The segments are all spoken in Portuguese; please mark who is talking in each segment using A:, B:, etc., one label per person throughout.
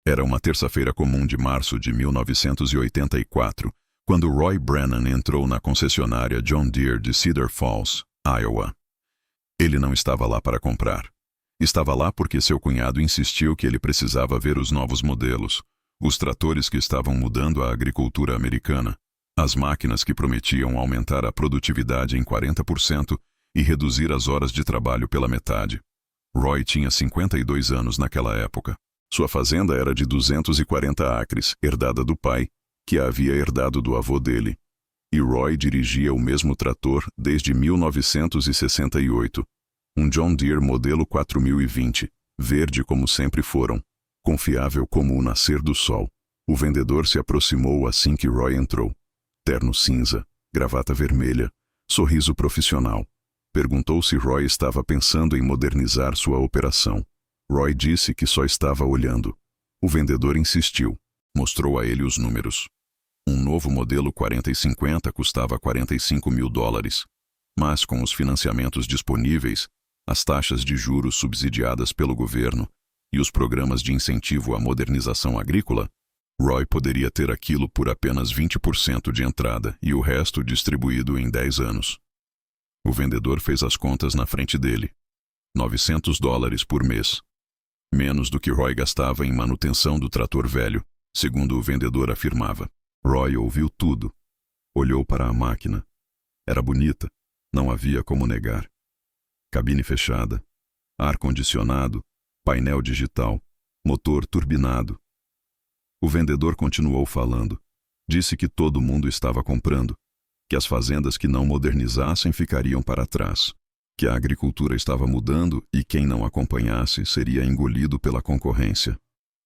A: Era uma terça-feira comum de março de 1984, quando Roy Brennan entrou na concessionária John Deere de Cedar Falls, Iowa. Ele não estava lá para comprar. Estava lá porque seu cunhado insistiu que ele precisava ver os novos modelos, os tratores que estavam mudando a agricultura americana, as máquinas que prometiam aumentar a produtividade em 40% e reduzir as horas de trabalho pela metade. Roy tinha 52 anos naquela época. Sua fazenda era de 240 acres, herdada do pai, que a havia herdado do avô dele. E Roy dirigia o mesmo trator desde 1968. Um John Deere modelo 4020, verde como sempre foram, confiável como o nascer do sol. O vendedor se aproximou assim que Roy entrou. Terno cinza, gravata vermelha, sorriso profissional. Perguntou se Roy estava pensando em modernizar sua operação. Roy disse que só estava olhando. O vendedor insistiu. Mostrou a ele os números. Um novo modelo 4050 custava $45 mil. Mas com os financiamentos disponíveis, as taxas de juros subsidiadas pelo governo e os programas de incentivo à modernização agrícola, Roy poderia ter aquilo por apenas 20% de entrada e o resto distribuído em 10 anos. O vendedor fez as contas na frente dele. $900 por mês. Menos do que Roy gastava em manutenção do trator velho, segundo o vendedor afirmava. Roy ouviu tudo. Olhou para a máquina. Era bonita, não havia como negar. Cabine fechada, ar-condicionado, painel digital, motor turbinado. O vendedor continuou falando. Disse que todo mundo estava comprando, que as fazendas que não modernizassem ficariam para trás, que a agricultura estava mudando e quem não acompanhasse seria engolido pela concorrência.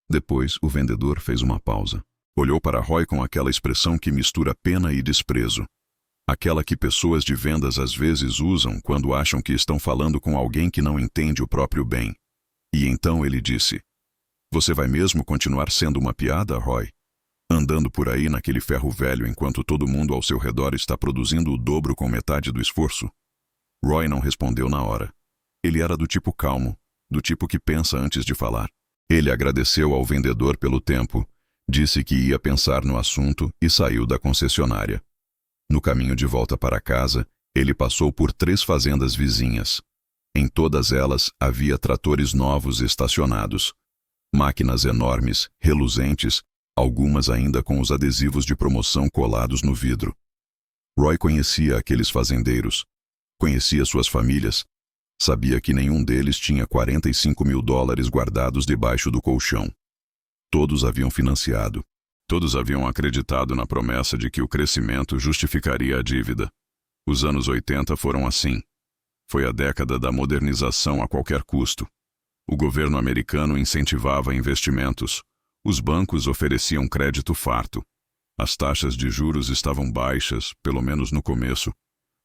A: Depois, o vendedor fez uma pausa. Olhou para Roy com aquela expressão que mistura pena e desprezo. Aquela que pessoas de vendas às vezes usam quando acham que estão falando com alguém que não entende o próprio bem. E então ele disse: "Você vai mesmo continuar sendo uma piada, Roy? Andando por aí naquele ferro velho enquanto todo mundo ao seu redor está produzindo o dobro com metade do esforço?" Roy não respondeu na hora. Ele era do tipo calmo, do tipo que pensa antes de falar. Ele agradeceu ao vendedor pelo tempo, disse que ia pensar no assunto e saiu da concessionária. No caminho de volta para casa, ele passou por 3 fazendas vizinhas. Em todas elas havia tratores novos estacionados. Máquinas enormes, reluzentes, algumas ainda com os adesivos de promoção colados no vidro. Roy conhecia aqueles fazendeiros. Conhecia suas famílias. Sabia que nenhum deles tinha $45 mil guardados debaixo do colchão. Todos haviam financiado. Todos haviam acreditado na promessa de que o crescimento justificaria a dívida. Os anos 80 foram assim. Foi a década da modernização a qualquer custo. O governo americano incentivava investimentos. Os bancos ofereciam crédito farto. As taxas de juros estavam baixas, pelo menos no começo.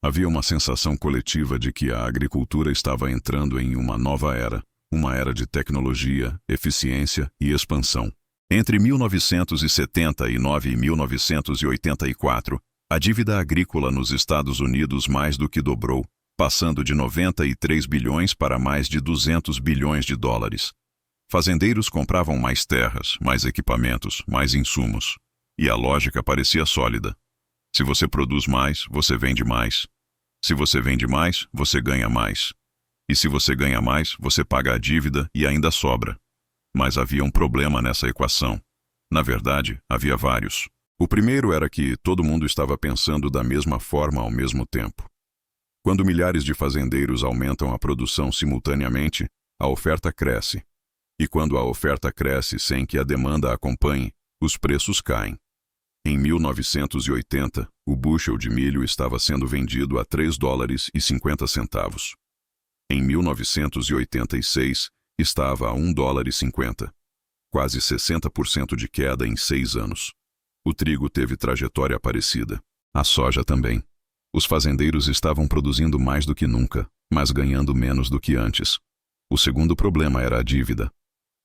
A: Havia uma sensação coletiva de que a agricultura estava entrando em uma nova era, uma era de tecnologia, eficiência e expansão. Entre 1979 e 1984, a dívida agrícola nos Estados Unidos mais do que dobrou, passando de 93 bilhões para mais de 200 bilhões de dólares. Fazendeiros compravam mais terras, mais equipamentos, mais insumos. E a lógica parecia sólida. Se você produz mais, você vende mais. Se você vende mais, você ganha mais. E se você ganha mais, você paga a dívida e ainda sobra. Mas havia um problema nessa equação. Na verdade, havia vários. O primeiro era que todo mundo estava pensando da mesma forma ao mesmo tempo. Quando milhares de fazendeiros aumentam a produção simultaneamente, a oferta cresce. E quando a oferta cresce sem que a demanda acompanhe, os preços caem. Em 1980, o bushel de milho estava sendo vendido a $3,50. Em 1986, estava a $1,50. Quase 60% de queda em 6 anos. O trigo teve trajetória parecida. A soja também. Os fazendeiros estavam produzindo mais do que nunca, mas ganhando menos do que antes. O segundo problema era a dívida.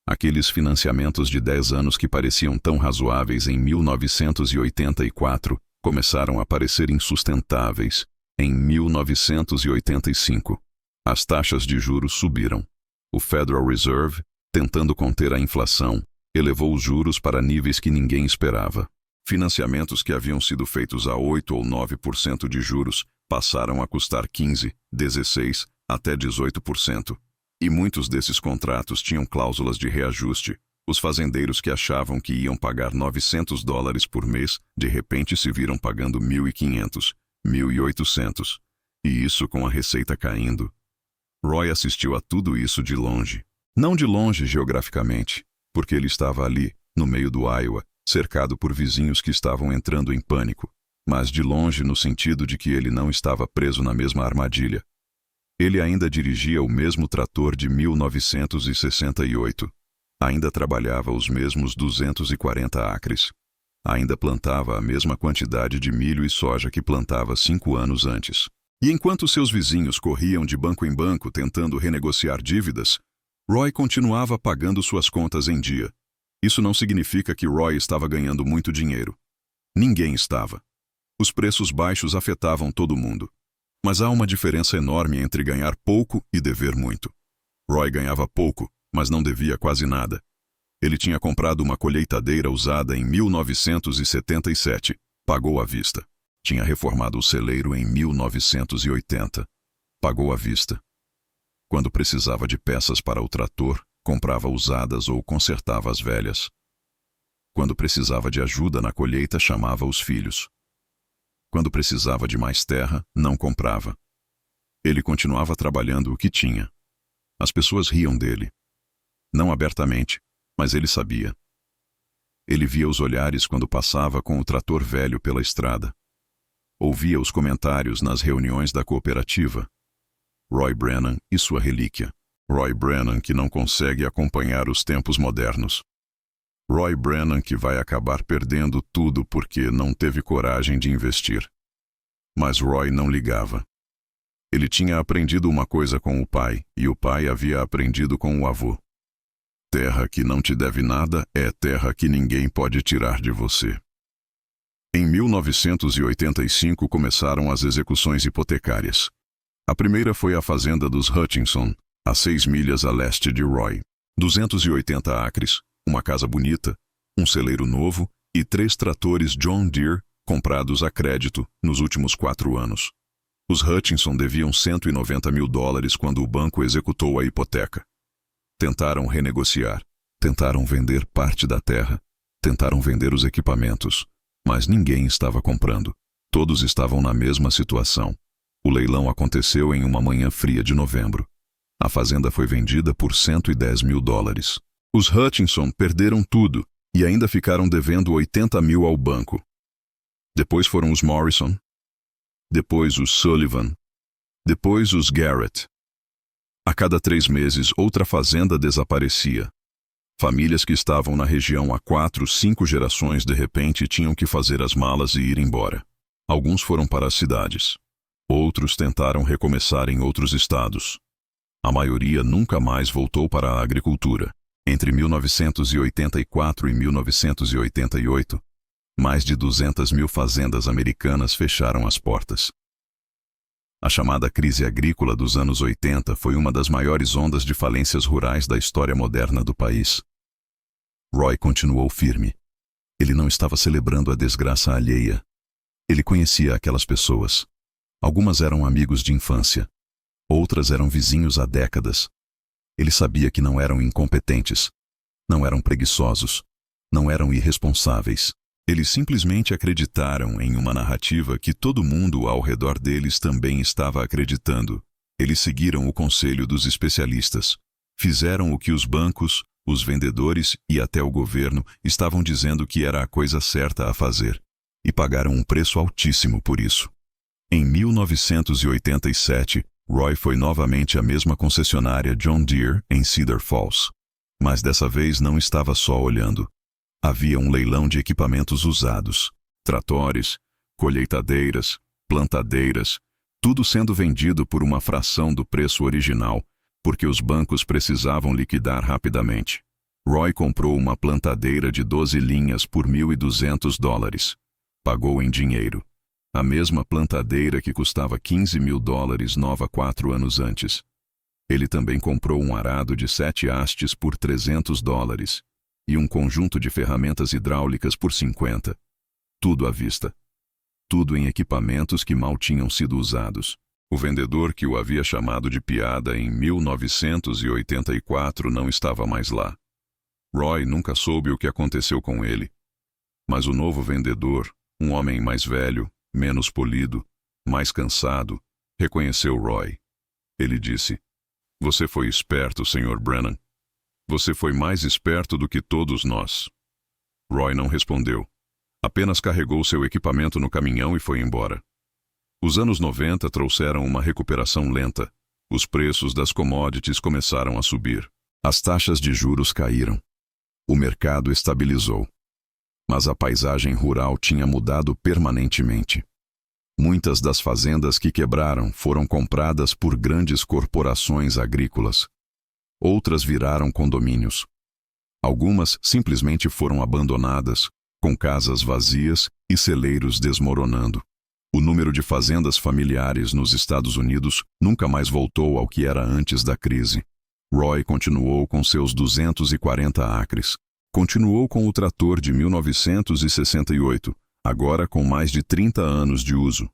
A: Aqueles financiamentos de 10 anos que pareciam tão razoáveis em 1984 começaram a parecer insustentáveis em 1985. As taxas de juros subiram. O Federal Reserve, tentando conter a inflação, Elevou os juros para níveis que ninguém esperava. Financiamentos que haviam sido feitos a 8 ou 9% de juros passaram a custar 15, 16, até 18%. E muitos desses contratos tinham cláusulas de reajuste. Os fazendeiros que achavam que iam pagar $900 por mês, de repente se viram pagando 1.500, 1.800. E isso com a receita caindo. Roy assistiu a tudo isso de longe. Não de longe geograficamente, porque ele estava ali, no meio do Iowa, cercado por vizinhos que estavam entrando em pânico, mas de longe no sentido de que ele não estava preso na mesma armadilha. Ele ainda dirigia o mesmo trator de 1968. Ainda trabalhava os mesmos 240 acres. Ainda plantava a mesma quantidade de milho e soja que plantava 5 anos antes. E enquanto seus vizinhos corriam de banco em banco tentando renegociar dívidas, Roy continuava pagando suas contas em dia. Isso não significa que Roy estava ganhando muito dinheiro. Ninguém estava. Os preços baixos afetavam todo mundo. Mas há uma diferença enorme entre ganhar pouco e dever muito. Roy ganhava pouco, mas não devia quase nada. Ele tinha comprado uma colheitadeira usada em 1977, pagou à vista. Tinha reformado o celeiro em 1980, pagou à vista. Quando precisava de peças para o trator, comprava usadas ou consertava as velhas. Quando precisava de ajuda na colheita, chamava os filhos. Quando precisava de mais terra, não comprava. Ele continuava trabalhando o que tinha. As pessoas riam dele. Não abertamente, mas ele sabia. Ele via os olhares quando passava com o trator velho pela estrada. Ouvia os comentários nas reuniões da cooperativa. Roy Brennan e sua relíquia. Roy Brennan que não consegue acompanhar os tempos modernos. Roy Brennan que vai acabar perdendo tudo porque não teve coragem de investir. Mas Roy não ligava. Ele tinha aprendido uma coisa com o pai, e o pai havia aprendido com o avô. Terra que não te deve nada é terra que ninguém pode tirar de você. Em 1985 começaram as execuções hipotecárias. A primeira foi a fazenda dos Hutchinson, a 6 milhas a leste de Roy. 280 acres, uma casa bonita, um celeiro novo e 3 tratores John Deere comprados a crédito nos últimos 4 anos. Os Hutchinson deviam $190 mil quando o banco executou a hipoteca. Tentaram renegociar, tentaram vender parte da terra, tentaram vender os equipamentos, mas ninguém estava comprando. Todos estavam na mesma situação. O leilão aconteceu em uma manhã fria de novembro. A fazenda foi vendida por $110 mil. Os Hutchinson perderam tudo e ainda ficaram devendo 80 mil ao banco. Depois foram os Morrison, depois os Sullivan, depois os Garrett. A cada 3 meses, outra fazenda desaparecia. Famílias que estavam na região há 4, 5 gerações de repente tinham que fazer as malas e ir embora. Alguns foram para as cidades. Outros tentaram recomeçar em outros estados. A maioria nunca mais voltou para a agricultura. Entre 1984 e 1988, mais de 200 mil fazendas americanas fecharam as portas. A chamada crise agrícola dos anos 80 foi uma das maiores ondas de falências rurais da história moderna do país. Roy continuou firme. Ele não estava celebrando a desgraça alheia. Ele conhecia aquelas pessoas. Algumas eram amigos de infância. Outras eram vizinhos há décadas. Ele sabia que não eram incompetentes. Não eram preguiçosos. Não eram irresponsáveis. Eles simplesmente acreditaram em uma narrativa que todo mundo ao redor deles também estava acreditando. Eles seguiram o conselho dos especialistas. Fizeram o que os bancos, os vendedores e até o governo estavam dizendo que era a coisa certa a fazer. E pagaram um preço altíssimo por isso. Em 1987, Roy foi novamente à mesma concessionária John Deere em Cedar Falls. Mas dessa vez não estava só olhando. Havia um leilão de equipamentos usados, tratores, colheitadeiras, plantadeiras, tudo sendo vendido por uma fração do preço original, porque os bancos precisavam liquidar rapidamente. Roy comprou uma plantadeira de 12 linhas por $1.200. Pagou em dinheiro. A mesma plantadeira que custava $15 mil nova 4 anos antes. Ele também comprou um arado de 7 hastes por $300. e um conjunto de ferramentas hidráulicas por 50. Tudo à vista. Tudo em equipamentos que mal tinham sido usados. O vendedor que o havia chamado de piada em 1984 não estava mais lá. Roy nunca soube o que aconteceu com ele. Mas o novo vendedor, um homem mais velho, menos polido, mais cansado, reconheceu Roy. Ele disse: "Você foi esperto, Sr. Brennan. Você foi mais esperto do que todos nós." Roy não respondeu. Apenas carregou seu equipamento no caminhão e foi embora. Os anos 90 trouxeram uma recuperação lenta. Os preços das commodities começaram a subir. As taxas de juros caíram. O mercado estabilizou. Mas a paisagem rural tinha mudado permanentemente. Muitas das fazendas que quebraram foram compradas por grandes corporações agrícolas. Outras viraram condomínios. Algumas simplesmente foram abandonadas, com casas vazias e celeiros desmoronando. O número de fazendas familiares nos Estados Unidos nunca mais voltou ao que era antes da crise. Roy continuou com seus 240 acres. Continuou com o trator de 1968, agora com mais de 30 anos de uso.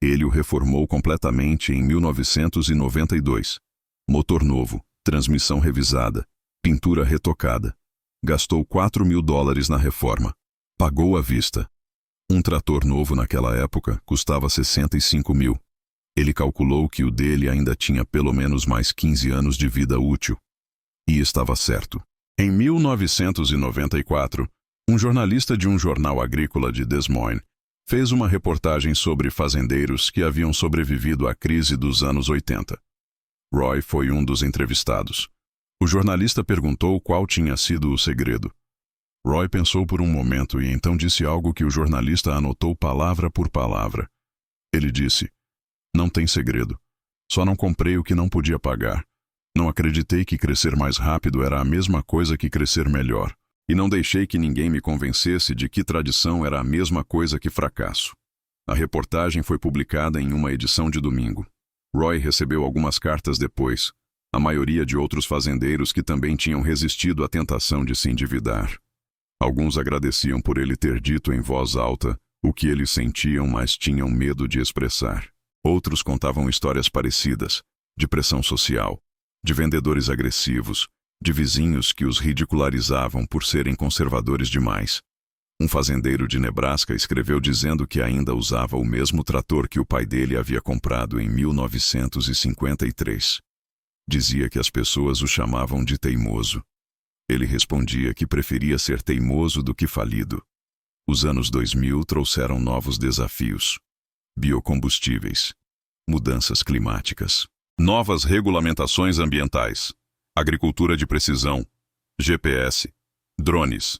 A: Ele o reformou completamente em 1992. Motor novo, transmissão revisada, pintura retocada. Gastou $4.000 na reforma. Pagou à vista. Um trator novo naquela época custava $65 mil. Ele calculou que o dele ainda tinha pelo menos mais 15 anos de vida útil. E estava certo. Em 1994, um jornalista de um jornal agrícola de Des Moines fez uma reportagem sobre fazendeiros que haviam sobrevivido à crise dos anos 80. Roy foi um dos entrevistados. O jornalista perguntou qual tinha sido o segredo. Roy pensou por um momento e então disse algo que o jornalista anotou palavra por palavra. Ele disse: "Não tem segredo. Só não comprei o que não podia pagar. Não acreditei que crescer mais rápido era a mesma coisa que crescer melhor. E não deixei que ninguém me convencesse de que tradição era a mesma coisa que fracasso." A reportagem foi publicada em uma edição de domingo. Roy recebeu algumas cartas depois, a maioria de outros fazendeiros que também tinham resistido à tentação de se endividar. Alguns agradeciam por ele ter dito em voz alta o que eles sentiam, mas tinham medo de expressar. Outros contavam histórias parecidas, de pressão social, de vendedores agressivos, de vizinhos que os ridicularizavam por serem conservadores demais. Um fazendeiro de Nebraska escreveu dizendo que ainda usava o mesmo trator que o pai dele havia comprado em 1953. Dizia que as pessoas o chamavam de teimoso. Ele respondia que preferia ser teimoso do que falido. Os anos 2000 trouxeram novos desafios: biocombustíveis, mudanças climáticas, novas regulamentações ambientais, agricultura de precisão, GPS, drones.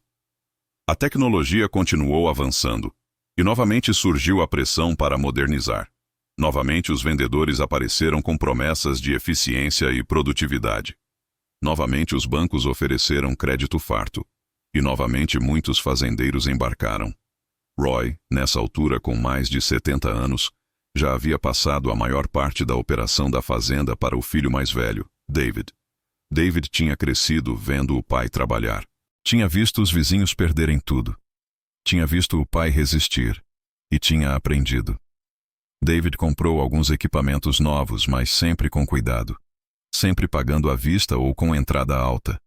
A: A tecnologia continuou avançando, e novamente surgiu a pressão para modernizar. Novamente os vendedores apareceram com promessas de eficiência e produtividade. Novamente os bancos ofereceram crédito farto, e novamente muitos fazendeiros embarcaram. Roy, nessa altura com mais de 70 anos, já havia passado a maior parte da operação da fazenda para o filho mais velho, David. David tinha crescido vendo o pai trabalhar. Tinha visto os vizinhos perderem tudo. Tinha visto o pai resistir. E tinha aprendido. David comprou alguns equipamentos novos, mas sempre com cuidado. Sempre pagando à vista ou com entrada alta.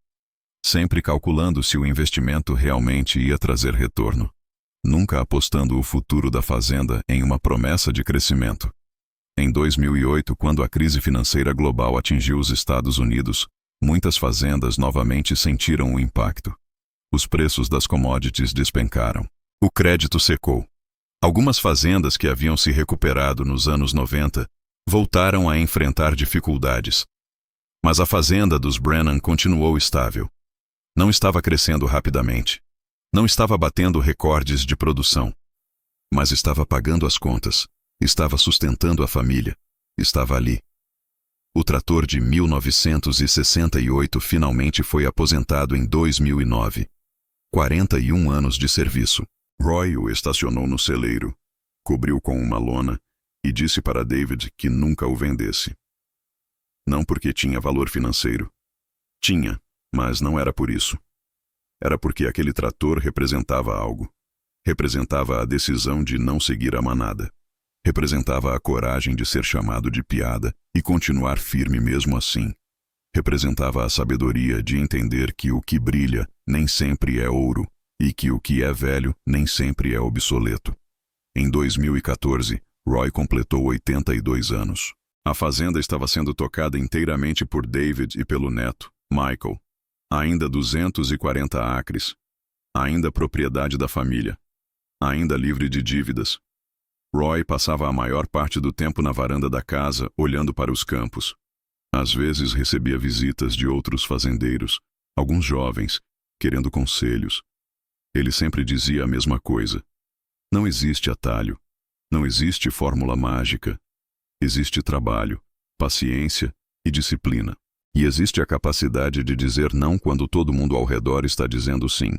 A: Sempre calculando se o investimento realmente ia trazer retorno. Nunca apostando o futuro da fazenda em uma promessa de crescimento. Em 2008, quando a crise financeira global atingiu os Estados Unidos, muitas fazendas novamente sentiram o impacto. Os preços das commodities despencaram. O crédito secou. Algumas fazendas que haviam se recuperado nos anos 90 voltaram a enfrentar dificuldades. Mas a fazenda dos Brennan continuou estável. Não estava crescendo rapidamente. Não estava batendo recordes de produção. Mas estava pagando as contas. Estava sustentando a família. Estava ali. O trator de 1968 finalmente foi aposentado em 2009. 41 anos de serviço. Roy o estacionou no celeiro, cobriu com uma lona e disse para David que nunca o vendesse. Não porque tinha valor financeiro. Tinha, mas não era por isso. era porque aquele trator representava algo. Representava a decisão de não seguir a manada. Representava a coragem de ser chamado de piada e continuar firme mesmo assim. Representava a sabedoria de entender que o que brilha nem sempre é ouro e que o que é velho nem sempre é obsoleto. Em 2014, Roy completou 82 anos. A fazenda estava sendo tocada inteiramente por David e pelo neto, Michael. Ainda 240 acres. Ainda propriedade da família. Ainda livre de dívidas. Roy passava a maior parte do tempo na varanda da casa, olhando para os campos. Às vezes recebia visitas de outros fazendeiros, alguns jovens, querendo conselhos. Ele sempre dizia a mesma coisa. Não existe atalho. Não existe fórmula mágica. Existe trabalho, paciência e disciplina. E existe a capacidade de dizer não quando todo mundo ao redor está dizendo sim.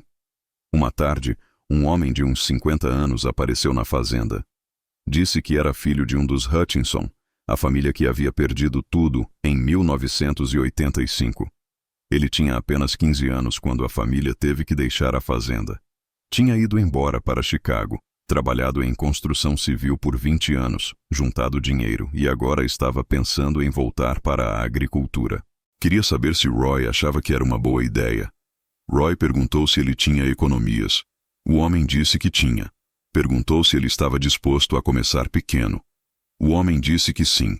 A: Uma tarde, um homem de uns 50 anos apareceu na fazenda. Disse que era filho de um dos Hutchinson, a família que havia perdido tudo em 1985. Ele tinha apenas 15 anos quando a família teve que deixar a fazenda. Tinha ido embora para Chicago, trabalhado em construção civil por 20 anos, juntado dinheiro e agora estava pensando em voltar para a agricultura. Queria saber se Roy achava que era uma boa ideia. Roy perguntou se ele tinha economias. O homem disse que tinha. Perguntou se ele estava disposto a começar pequeno. O homem disse que sim.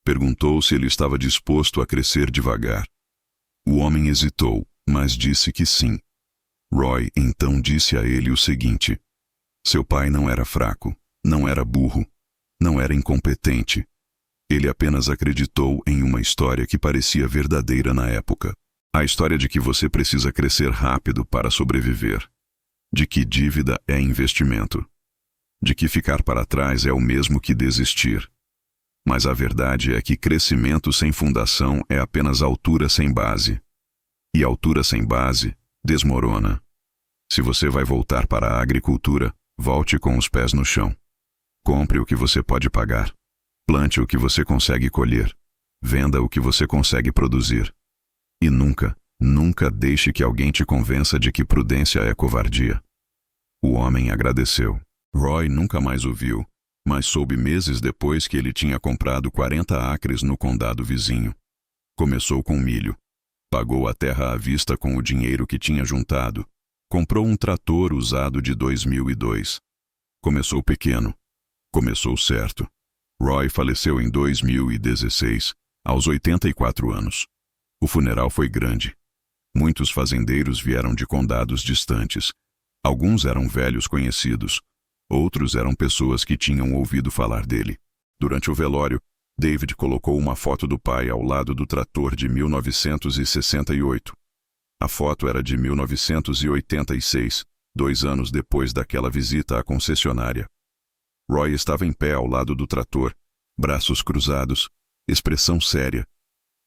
A: Perguntou se ele estava disposto a crescer devagar. O homem hesitou, mas disse que sim. Roy então disse a ele o seguinte: seu pai não era fraco, não era burro, não era incompetente. Ele apenas acreditou em uma história que parecia verdadeira na época. A história de que você precisa crescer rápido para sobreviver. De que dívida é investimento. De que ficar para trás é o mesmo que desistir. Mas a verdade é que crescimento sem fundação é apenas altura sem base. E altura sem base desmorona. Se você vai voltar para a agricultura, volte com os pés no chão. Compre o que você pode pagar. Plante o que você consegue colher. Venda o que você consegue produzir. E nunca, nunca deixe que alguém te convença de que prudência é covardia. O homem agradeceu. Roy nunca mais o viu, mas soube meses depois que ele tinha comprado 40 acres no condado vizinho. Começou com milho. Pagou a terra à vista com o dinheiro que tinha juntado. Comprou um trator usado de 2002. Começou pequeno. Começou certo. Roy faleceu em 2016, aos 84 anos. O funeral foi grande. Muitos fazendeiros vieram de condados distantes. Alguns eram velhos conhecidos. Outros eram pessoas que tinham ouvido falar dele. Durante o velório, David colocou uma foto do pai ao lado do trator de 1968. A foto era de 1986, 2 anos depois daquela visita à concessionária. Roy estava em pé ao lado do trator, braços cruzados, expressão séria.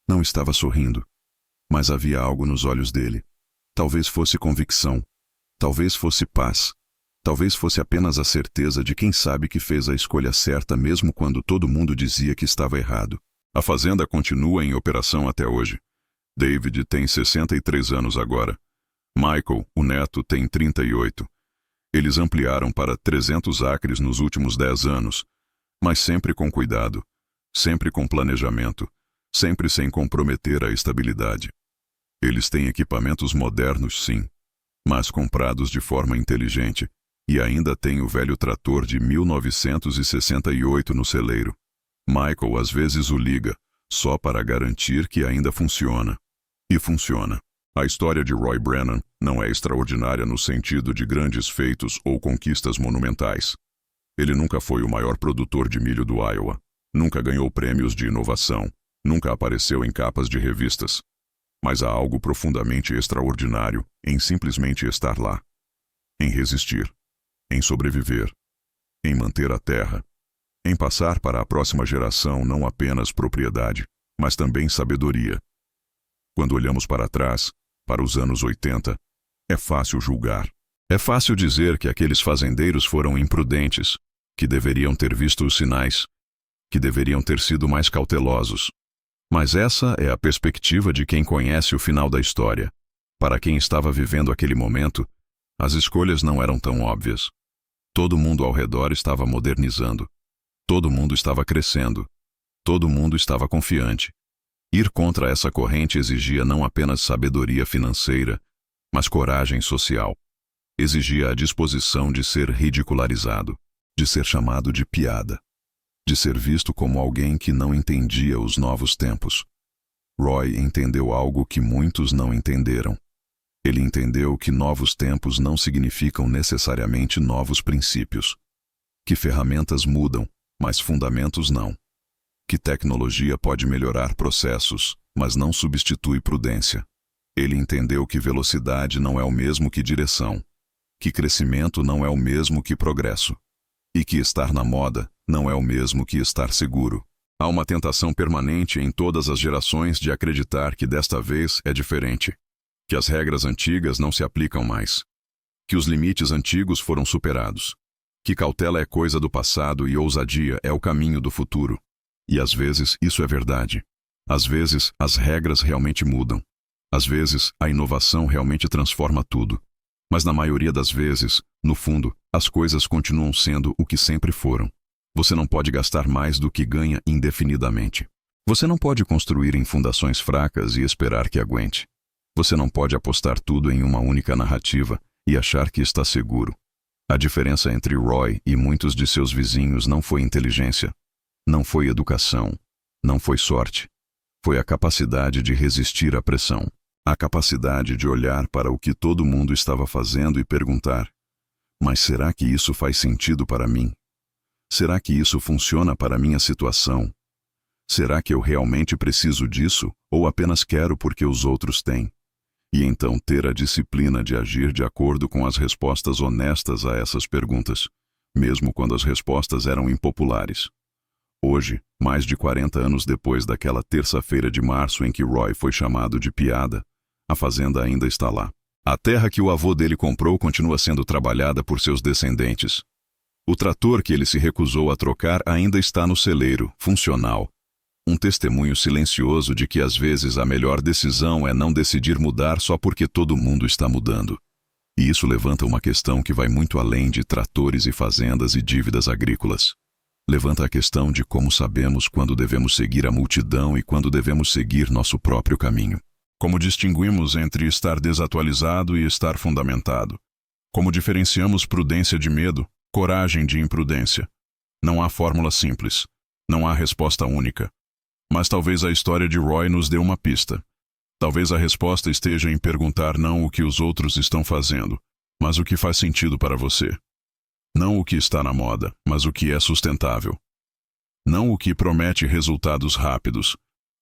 A: Não estava sorrindo, mas havia algo nos olhos dele. Talvez fosse convicção, talvez fosse paz, talvez fosse apenas a certeza de quem sabe que fez a escolha certa mesmo quando todo mundo dizia que estava errado. A fazenda continua em operação até hoje. David tem 63 anos agora. Michael, o neto, tem 38. Eles ampliaram para 300 acres nos últimos 10 anos, mas sempre com cuidado, sempre com planejamento, sempre sem comprometer a estabilidade. Eles têm equipamentos modernos, sim, mas comprados de forma inteligente, e ainda têm o velho trator de 1968 no celeiro. Michael às vezes o liga, só para garantir que ainda funciona. E funciona. A história de Roy Brennan não é extraordinária no sentido de grandes feitos ou conquistas monumentais. Ele nunca foi o maior produtor de milho do Iowa, nunca ganhou prêmios de inovação, nunca apareceu em capas de revistas. Mas há algo profundamente extraordinário em simplesmente estar lá, em resistir, em sobreviver, em manter a terra, em passar para a próxima geração não apenas propriedade, mas também sabedoria. Quando olhamos para trás, para os anos 80, é fácil julgar. É fácil dizer que aqueles fazendeiros foram imprudentes, que deveriam ter visto os sinais, que deveriam ter sido mais cautelosos. Mas essa é a perspectiva de quem conhece o final da história. Para quem estava vivendo aquele momento, as escolhas não eram tão óbvias. Todo mundo ao redor estava modernizando. Todo mundo estava crescendo. Todo mundo estava confiante. Ir contra essa corrente exigia não apenas sabedoria financeira, mas coragem social. Exigia a disposição de ser ridicularizado, de ser chamado de piada, de ser visto como alguém que não entendia os novos tempos. Roy entendeu algo que muitos não entenderam. Ele entendeu que novos tempos não significam necessariamente novos princípios. Que ferramentas mudam, mas fundamentos não. Que tecnologia pode melhorar processos, mas não substitui prudência. Ele entendeu que velocidade não é o mesmo que direção, que crescimento não é o mesmo que progresso, e que estar na moda não é o mesmo que estar seguro. Há uma tentação permanente em todas as gerações de acreditar que desta vez é diferente, que as regras antigas não se aplicam mais, que os limites antigos foram superados, que cautela é coisa do passado e ousadia é o caminho do futuro. E às vezes isso é verdade. Às vezes as regras realmente mudam. Às vezes a inovação realmente transforma tudo. Mas na maioria das vezes, no fundo, as coisas continuam sendo o que sempre foram. Você não pode gastar mais do que ganha indefinidamente. Você não pode construir em fundações fracas e esperar que aguente. Você não pode apostar tudo em uma única narrativa e achar que está seguro. A diferença entre Roy e muitos de seus vizinhos não foi inteligência. Não foi educação, não foi sorte. Foi a capacidade de resistir à pressão. A capacidade de olhar para o que todo mundo estava fazendo e perguntar: mas será que isso faz sentido para mim? Será que isso funciona para minha situação? Será que eu realmente preciso disso ou apenas quero porque os outros têm? E então ter a disciplina de agir de acordo com as respostas honestas a essas perguntas, mesmo quando as respostas eram impopulares. Hoje, mais de 40 anos depois daquela terça-feira de março em que Roy foi chamado de piada, a fazenda ainda está lá. A terra que o avô dele comprou continua sendo trabalhada por seus descendentes. O trator que ele se recusou a trocar ainda está no celeiro, funcional. Um testemunho silencioso de que às vezes a melhor decisão é não decidir mudar só porque todo mundo está mudando. E isso levanta uma questão que vai muito além de tratores e fazendas e dívidas agrícolas. Levanta a questão de como sabemos quando devemos seguir a multidão e quando devemos seguir nosso próprio caminho. Como distinguimos entre estar desatualizado e estar fundamentado? Como diferenciamos prudência de medo, coragem de imprudência? Não há fórmula simples. Não há resposta única. Mas talvez a história de Roy nos dê uma pista. Talvez a resposta esteja em perguntar não o que os outros estão fazendo, mas o que faz sentido para você. Não o que está na moda, mas o que é sustentável. Não o que promete resultados rápidos,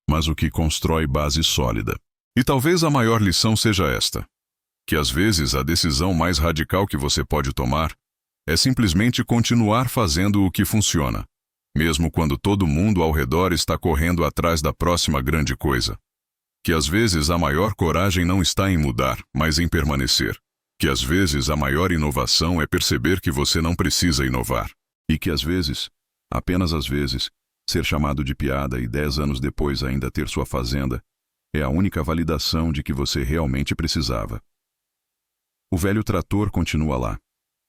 A: mas o que constrói base sólida. E talvez a maior lição seja esta: que às vezes a decisão mais radical que você pode tomar é simplesmente continuar fazendo o que funciona, mesmo quando todo mundo ao redor está correndo atrás da próxima grande coisa. Que às vezes a maior coragem não está em mudar, mas em permanecer. Que às vezes a maior inovação é perceber que você não precisa inovar. E que às vezes, apenas às vezes, ser chamado de piada e 10 anos depois ainda ter sua fazenda é a única validação de que você realmente precisava. O velho trator continua lá,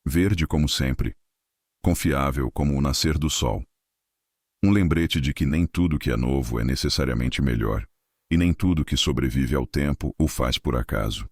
A: verde como sempre, confiável como o nascer do sol. Um lembrete de que nem tudo que é novo é necessariamente melhor, e nem tudo que sobrevive ao tempo o faz por acaso.